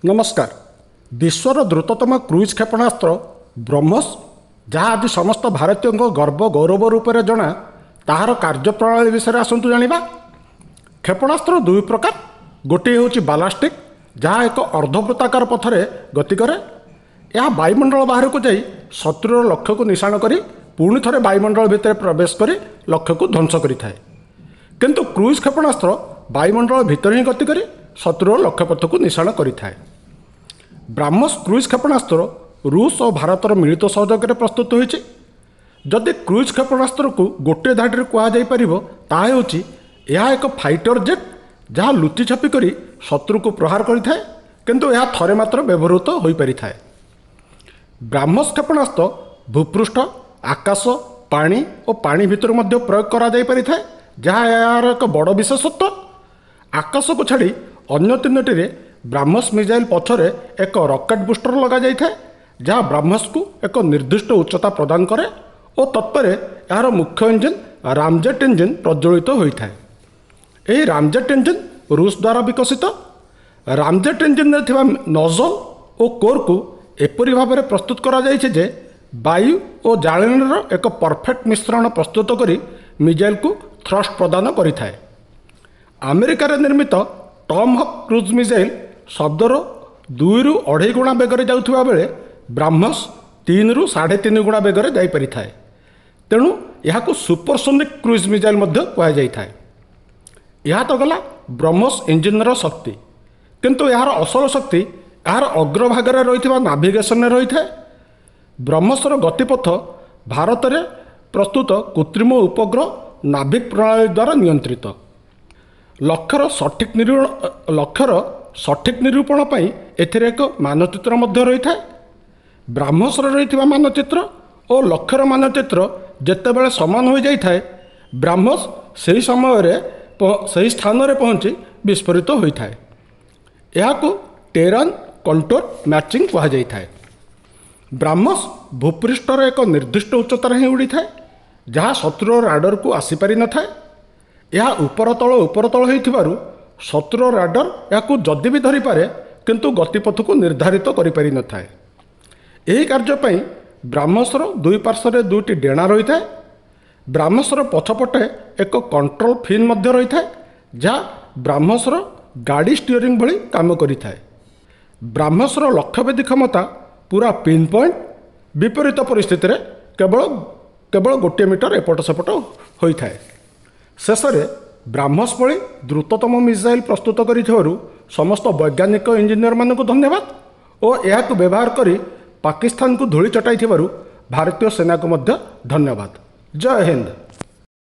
नमस्कार। विश्वर द्रुततम क्रुज क्षेपणास्त्र ब्रह्मोस जहाँ आज समस्त भारतीय गर्व गौरव रूप से जना ताहार कार्यप्रणाली विषय आसतु जाना। क्षेपणास्त्र दुई प्रकार, गोटे हूँ बालास्टिक जहाँ एक अर्धवृत्ताकार पथरे गति करे। यह वायुमंडल बाहर को जाई शत्रुर लक्ष्य को निशान करी पुणी थे वायुमंडल भितर प्रवेश कर लक्ष्य को ध्वंस करें। किंतु क्रुज क्षेपणास्त्र वायुमंडल भितर ही गति करी शत्रुर लक्ष्यपथ को निशान करें। ब्रह्मोस क्रुज क्षेपणास्त्र रूस और भारतर मिलित सहयोग प्रस्तुत होती। जदि क्रुज क्षेपणास्त्र को गोटे धाड़ी कहुपर ताकि यह एक फाइटर जेट जहाँ लुचि छपी कर शत्रु को प्रहार करें, किंतु यह थरे मात्र व्यवहृत हो पारि था। ब्रह्मोस क्षेपणास्त्र भूपृष्ठ, आकाश, पानी और पानी भितर मध्य प्रयोग करा जाई पारि था, जहाँ यार एक बड़ विशेषत्व। आकाश को छाड़ी अन्य तीनोटी ब्रह्मोस मिसाइल पछरे एक रॉकेट बुस्टर लगा जाए, जहाँ ब्रह्मोस को एक निर्दिष्ट उच्चता प्रदान करे और तत्पर यार मुख्य इंजिन रामजेट इंजिन प्रज्वलित होता है। यही रामजेट इंजिन रूस द्वारा विकसित। रामजेट इंजिन नोजल और कोर को एपरी भाव में प्रस्तुत करा जाइछे जे वायु और जाळेणीर एक परफेक्ट मिश्रण प्रस्तुत करी मिसाइल को थ्रस्ट प्रदान करिथाए। अमेरिकार निर्मित टॉमहॉक क्रुज मिसाइल शब्दर 2 ରୁ 2.5 गुणा बेगर जाउथबा बेले ब्रह्मोस 3 ରୁ 3.5 गुणा बेगर जाई परिथाए। तेणु यह सुपरसोनिक क्रुज मिसाइल मध्य कहा जाइथाए। यह तो गला ब्रह्मोस इंजिनर शक्ति, किंतु यार असल शक्ति यार अग्रभागे रही नाविगेशन रही है। ब्रह्मोसर गतिपथ भारत में प्रस्तुत कृत्रिम उपग्रह नाभिक प्रणाली द्वारा नियंत्रित। लक्ष्यर सठिक निरूपण पाई एथिरे एक मानचित्र मध्य रही है। ब्रह्मोसर रही मानचित्र और लक्ष्यर मानचित्र जेतेबेले समान हो जाए ब्रह्मोस सही समय सही स्थान में पहुँची विस्फोरित होता है। यह टेरन कंटूर मैचिंग कहा जाए। ब्रह्मोस भूपृष्ठर एक निर्दिष्ट उच्चतार ही उड़ी था, जहाँ शत्रुर राडर को आसीपारि न था। यह उपरतल होइथिबारु शत्रुर राडर या जदि भी धरी पारे, किंतु गतिपथ को निर्धारित करि पारि न था। यही कार्यपाई ब्रह्मोसर दुई पार्श्व 2टी डेणा रही है। ब्रह्मोसर पछपटे एक कंट्रोल फिन मध्य रही है, जहाँ ब्रह्मोसर गाड़ी स्टीयरिंग भली काम करिथाए। ब्रह्मोसर लक्ष्यभेदी क्षमता पूरा पिन पॉइंट, विपरीत परिस्थिति रे केवल गोटे मीटर एपट सेपट होता है। शेष में ब्रह्मोस भली द्रुततम मिसाइल प्रस्तुत करिथिबारु समस्त वैज्ञानिक इंजीनियर मानक धन्यवाद और यह व्यवहार करी पाकिस्तान को धूଳି चटाई भारतीय सेना को मध्य धन्यवाद। जय हिंद।